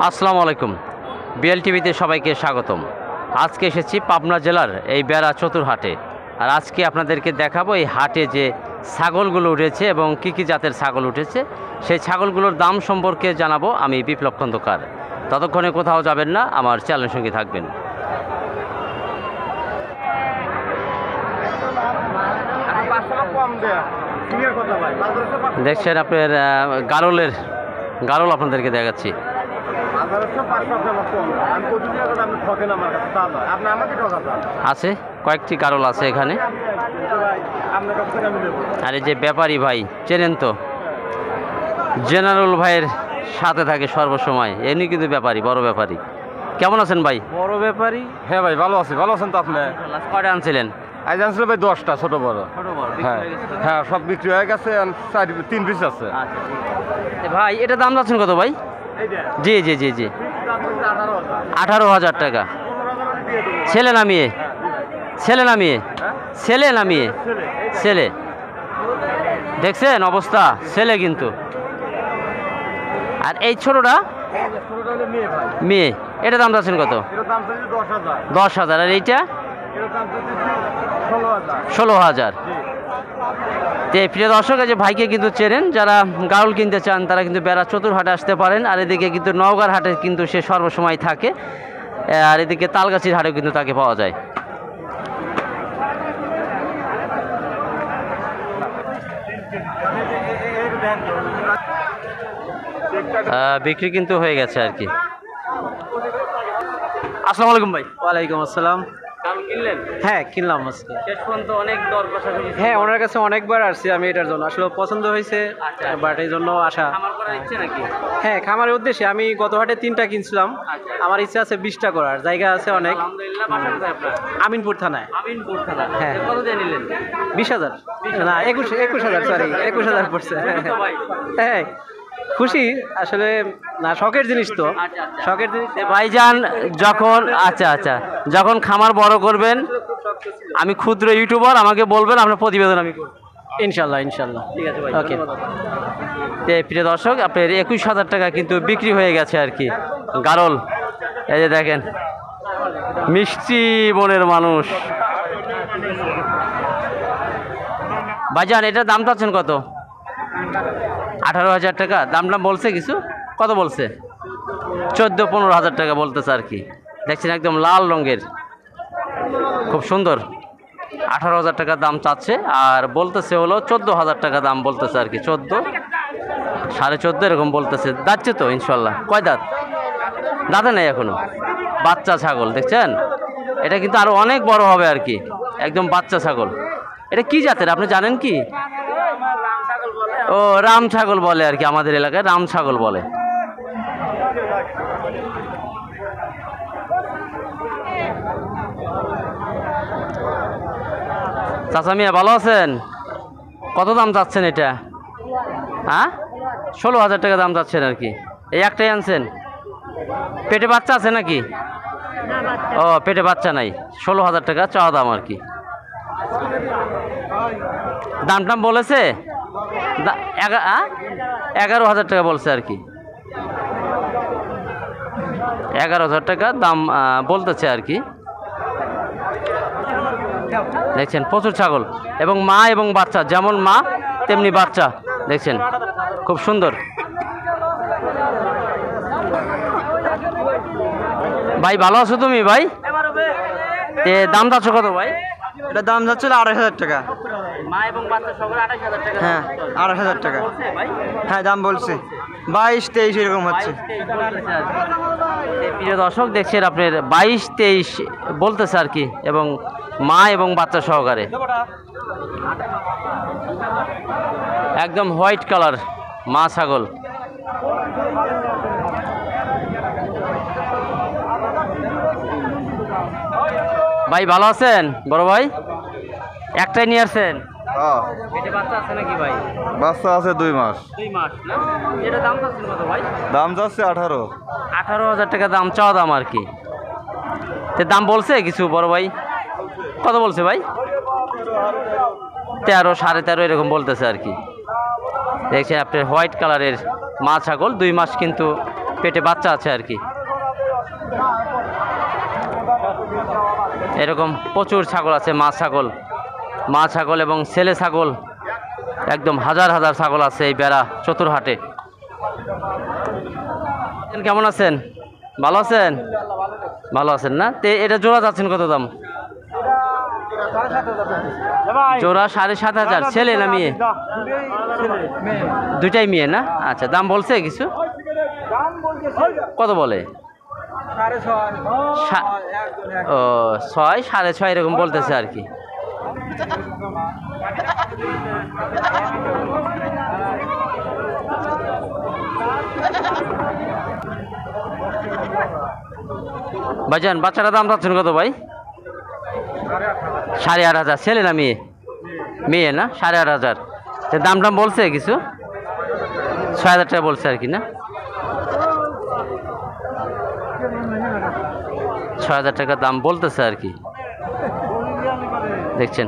আসসালামু আলাইকুম। বিএল টিভিতে সবাইকে স্বাগতম। আজকে এসেছি পাবনা জেলার এই বেড়া চতুরহাটে। আর আজকে আপনাদেরকে দেখাবো এই হাটে যে ছাগলগুলো উঠেছে এবং কী কী জাতের ছাগল উঠেছে সেই ছাগলগুলোর দাম সম্পর্কে জানাবো আমি বিপ্লব খন্দকার। ততক্ষণে কোথাও যাবেন না, আমার চ্যানেলের সঙ্গে থাকবেন। দেখছেন আপনার গারল আপনাদেরকে দেখাচ্ছি। আছে কয়েকটি গারল আছে এখানে। আর এই যে ব্যাপারী ভাই চেনেন তো, জেনারেল ভাইয়ের সাথে থাকে সর্বসময়, এমনি কিন্তু ব্যাপারী, বড় ব্যাপারী। কেমন আছেন ভাই? বড় ব্যাপারী, হ্যাঁ ভাই ভালো আছি। ভালো আছেন তো আপনি? কয়টা আনছিলেন? আজ আনছিল ভাই 10টা ছোট বড়। হ্যাঁ হ্যাঁ, সব বিক্রি হয়ে গেছে, 3 পিস আছে। ভাই এটা দাম যাচ্ছেন কত ভাই? জি জি জি জি 18,000 টাকা। ছেলে না মেয়ে? ছেলে না মেয়ে? ছেলে না মেয়ে? ছেলে। দেখছেন অবস্থা, ছেলে কিন্তু। আর এই ছোটটা মেয়ে, এটা দাম যাচ্ছেন কত? 10,000। আর এইটা 16,000। প্রিয় দর্শক, যে ভাইকে কিন্তু চেনেন, যারা গাউল কিনতে চান তারা কিন্তু বেড়া চতুরহাটে আসতে পারেন। আর এদিকে কিন্তু নওগাঁর হাটে কিন্তু সে সর্বসময় থাকে। আর এদিকে তালগাছির হাটেও কিন্তু তাকে পাওয়া যায়। বিক্রি কিন্তু হয়ে গেছে আর কি। আসসালামু আলাইকুম ভাই। ওয়ালাইকুম আসসালাম। কিনলেন? হ্যাঁ কিনলাম আজকে। শেষ পর্যন্ত অনেক দর কষাকষি। হ্যাঁ, ওনার কাছে অনেকবার আসছি আমি এটার জন্য, আসলে পছন্দ হয়েছে, বাট এই জন্য আসা। আমার করার ইচ্ছে নাকি? হ্যাঁ, খামারের উদ্দেশ্যে আমি গত হাটে 3টা কিনছিলাম। আমার ইচ্ছা আছে 20টা করার, জায়গা আছে অনেক। আলহামদুলিল্লাহ। বাসা কোথায় আপনার? আমিনপুর থানায়। আমিনপুর থানা। হ্যাঁ। কত দিয়ে নিলেন? 20,000 না 21,000, সরি 21,000 পড়ছে। হ্যাঁ খুশি আসলে, না শখের জিনিস তো, শখের জিনিস। ভাইজান যখন যখন খামার বড় করবেন, আমি ক্ষুদ্র ইউটিউবার, আমাকে বলবেন, আপনার প্রতিবেদন আমি করব। ইনশাল্লাহ ইনশাল্লাহ। ঠিক আছে ভাই, ওকে। প্রিয় দর্শক, আপনার 21,000 টাকা কিন্তু বিক্রি হয়ে গেছে আর কি গারল। এই যে দেখেন, মিষ্টি মনের মানুষ। ভাইজান এটার দাম চাচ্ছেন কত? 18,000 টাকা। দামটা বলছে কিছু? কত বলছে? 14-15,000 টাকা বলতেছে আর কি। দেখছেন একদম লাল রঙের, খুব সুন্দর। 18,000 টাকা দাম চাচ্ছে, আর বলতেছে হলো 14,000 টাকা দাম বলতেছে আর কি। 14, 14.5 এরকম বলতেছে। যাচ্ছে তো ইনশাল্লাহ। কয় দাঁত? দাঁতে নেই এখনো, বাচ্চা ছাগল। দেখছেন, এটা কিন্তু আরো অনেক বড় হবে আর কি, একদম বাচ্চা ছাগল। এটা কি জাতের আপনি জানেন কি? ও রাম ছাগল বলে আর কি, আমাদের এলাকায় রাম ছাগল বলে। চাচা মিয়া ভালো আছেন? কত দাম চাচ্ছেন এটা? হ্যাঁ 16,000 টাকা দাম চাচ্ছেন আর কি। এই একটাই আনছেন? পেটে বাচ্চা আছে নাকি? ও পেটে বাচ্চা নাই। 16,000 টাকা চাওয়া দাম আর কি। দাম টাম বলেছে? 11,000 টাকা বলছে আর কি। 11,000 টাকা দাম বলতেছে আর কি। দেখছেন প্রচুর ছাগল, এবং মা এবং বাচ্চা, যেমন মা তেমনি বাচ্চা। দেখছেন খুব সুন্দর। ভাই ভালো আছো তুমি ভাই? দাম যাচ্ছ কত ভাই? এটা দাম যাচ্ছিল 28,000 টাকা। মা এবং বাচ্চা সহ 28,000 টাকা। হ্যাঁ 28,000 টাকা। হ্যাঁ দাম বলছে 22-23 এরকম হচ্ছে। প্রিয় দর্শক দেখছেন আপনার 22-23 বলতেছে আর কি, এবং মা এবং বাচ্চা সহকারে। একদম হোয়াইট কালার মা ছাগল। ভাই ভালো আছেন বড় ভাই? একটাই নিয়ে আসছেন? পেটে বাচ্চা আছে নাকি ভাই? বাচ্চা আছে 2 মাস। 2 মাস না? এটা দাম চাচ্ছেন কত ভাই? দাম যাচ্ছে 18। 18,000 টাকা দাম চাওয়া দাম আর কি। দাম বলছে কিছু বড় ভাই? কত বলছে ভাই? 13, 13.5 এরকম বলতেছে আর কি। দেখছেন আপনার হোয়াইট কালারের মা ছাগল, 2 মাস কিন্তু পেটে বাচ্চা আছে আর কি। এরকম প্রচুর ছাগল আছে, মা ছাগল এবং ছেলে ছাগল, একদম হাজার হাজার ছাগল আছে এই বেড়া চতুরহাটে। কেমন আছেন? ভালো আছেন? ভালো আছেন না? তে এটা জোড়া যাচ্ছেন কত দাম? জোড়া 7,500। ছেলে না মেয়ে? দুইটাই মেয়ে না? আচ্ছা, দাম বলছে কিছু? কত বলে? ও 6, 6.5 এরকম বলতেছে আর কি। ভাইজান বাচ্চাটা দাম চাচ্ছেন কত ভাই? 8,500। ছেলে না মেয়ে? মেয়ে না? 8,500। দাম টাম বলছে কিছু? 6,000 টাকা বলছে আর কি না? 6,000 টাকা দাম বলতেছে আর কি। দেখছেন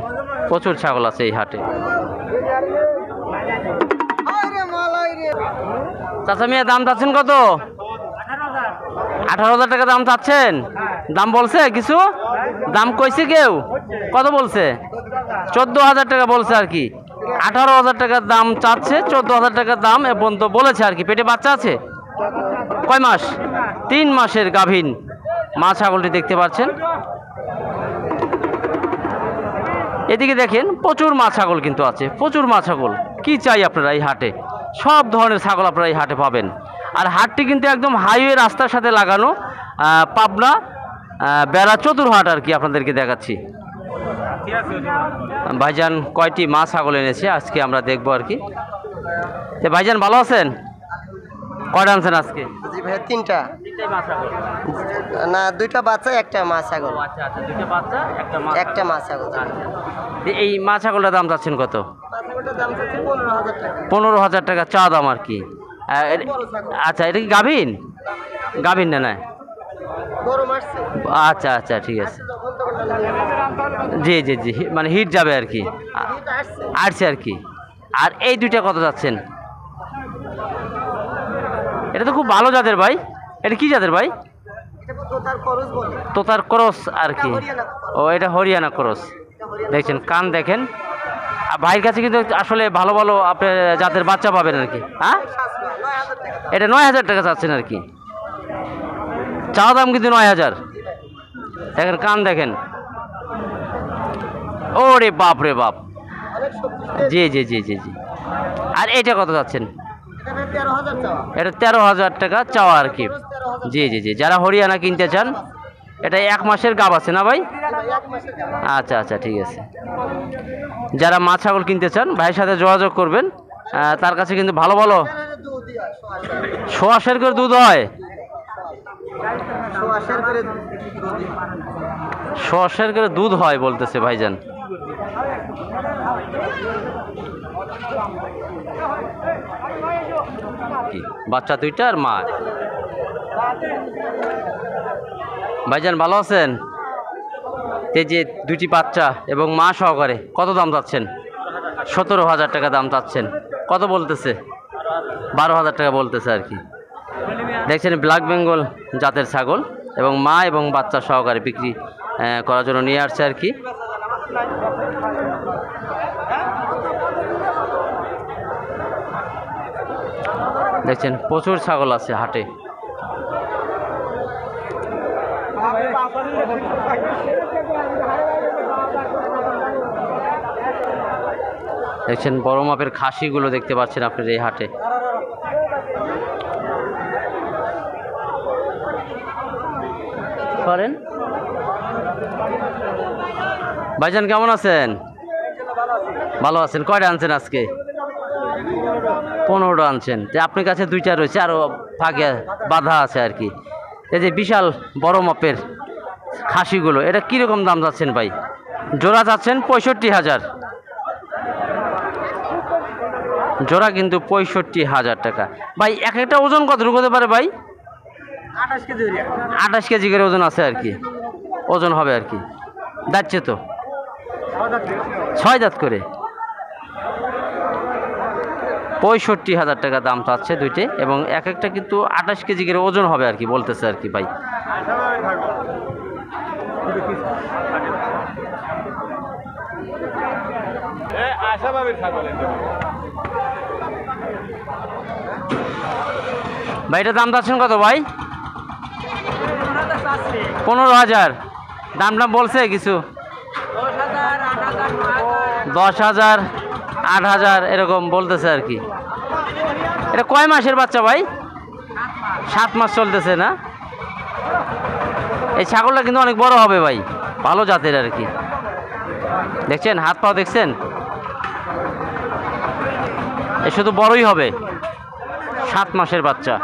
প্রচুর ছাগল আছে এই হাটে। চাচা মিয়া দাম চাচ্ছেন কত? 18,000 টাকা দাম চাচ্ছেন? দাম বলছে কিছু? দাম কইছে কেউ? কত বলছে? 14,000 টাকা বলছে আর কি। 18,000 টাকার দাম চাচ্ছে, 14,000 টাকার দাম এবং তো বলেছে আর কি। পেটে বাচ্চা আছে? কয় মাস? 3 মাসের গাভীন মা ছাগলটি দেখতে পাচ্ছেন। এদিকে দেখেন প্রচুর মা ছাগল কিন্তু আছে, প্রচুর মা ছাগল। কি চাই আপনারা এই হাটে? সব ধরনের ছাগল আপনারা এই হাটে পাবেন। আর হাটটি কিন্তু একদম হাইওয়ে রাস্তার সাথে লাগানো, পাবনা বেড়া চতুরহাট আর কি আপনাদেরকে দেখাচ্ছি। ভাইজান কয়টি মা ছাগল এনেছে আজকে আমরা দেখবো আর কি। ভাইজান ভালো আছেন? কয়টা আনছেন আজকে? জি ভাই, 3টা। না, 2টা বাচ্চা, একটা মা ছাগল। আচ্ছা, 2টা বাচ্চা, একটা মা ছাগল। এই মা ছাগলটার দাম চাচ্ছেন কত? ছাগলটার দাম হচ্ছে 15,000 টাকা। 15,000 টাকা চা দাম আর কি। আচ্ছা, এটা কি গাভীন? গাভীন না? না, গরম আসছে। আচ্ছা আচ্ছা, ঠিক আছে। জি জি জি, মানে হিট যাবে আর কি, আসছে আর কি। আর এই দুইটা কত যাচ্ছেন? এটা তো খুব ভালো জাতের ভাই। এটা কি জাতের ভাই? তোতার ক্রস আর কি। ও, এটা হরিয়ানা ক্রস। দেখছেন কান দেখেন। আর ভাইয়ের কাছে কিন্তু আসলে ভালো ভালো আপনি জাতের বাচ্চা পাবেন আর কি। হ্যাঁ, এটা 9,000 টাকা চাচ্ছেন আর কি। চাওয়া দাম কিন্তু 9,000। দেখেন কান দেখেন। ওরে বাপ রে বাপ। জি জি জি জি জি। আর এটা কত যাচ্ছেন? এটা 13,000 টাকা চাওয়া আর কি। জি জি জি, যারা হরিয়ানা কিনতে চান, এটা 1 মাসের গাব আছে না ভাই? আচ্ছা আচ্ছা, ঠিক আছে। যারা মা ছাগল কিনতে চান ভাইয়ের সাথে যোগাযোগ করবেন। তার কাছে কিন্তু ভালো ভালো 100 করে দুধ হয়। 100 করে দুধ হয় বলতেছে ভাইজান। বাচ্চা 2টা আর মা। ভাইজান ভালো আছেন? এই যে 2টি বাচ্চা এবং মা সহকারে কত দাম চাচ্ছেন? 17,000 টাকা দাম চাচ্ছেন। কত বলতেছে? 12,000 টাকা বলতেছে আর কি। দেখছেন ব্ল্যাক বেঙ্গল জাতের ছাগল এবং মা এবং বাচ্চা সহকারে বিক্রি করার জন্য নিয়ে আসছে আর কি। দেখছেন প্রচুর ছাগল আছে হাটে। দেখছেন বড় মাপের খাসিগুলো দেখতে পাচ্ছেন আপনার এই হাটে। করেন ভাইজান কেমন আছেন? ভালো আছেন। কয়টা আনছেন আজকে? 15টা আনছেন। তো আপনার কাছে 2টা রয়েছে, আরও ফাঁকে বাধা আছে আর কি। এই যে বিশাল বড় মাপের খাসিগুলো, এটা কীরকম দাম যাচ্ছেন ভাই? জোড়া যাচ্ছেন 65,000। জোড়া কিন্তু 65,000 টাকা। ভাই এক একটা ওজন কতটুকু হতে পারে ভাই? 28 কেজি করে ওজন আছে আর কি। ওজন হবে আর কি। যাচ্ছে তো 6 দাঁত করে। 65,000 টাকা দাম চাচ্ছে দুইটি, এবং এক একটা কিন্তু 28 কেজি করে ওজন হবে আর কি বলতেছে আর কি ভাই। ভাই এটা দাম চাচ্ছেন কত ভাই? 15,000। দাম বলছে কিছু? 10,000, 8,000 এরকম বলতেছে আর কি। এটা কয় মাসের বাচ্চা ভাই? 7 মাস চলতেছে না? এই ছাগলটা কিন্তু অনেক বড় হবে ভাই, ভালো জাতের আর কি। দেখছেন হাত পা দেখছেন, এ শুধু বড়ই হবে, 7 মাসের বাচ্চা।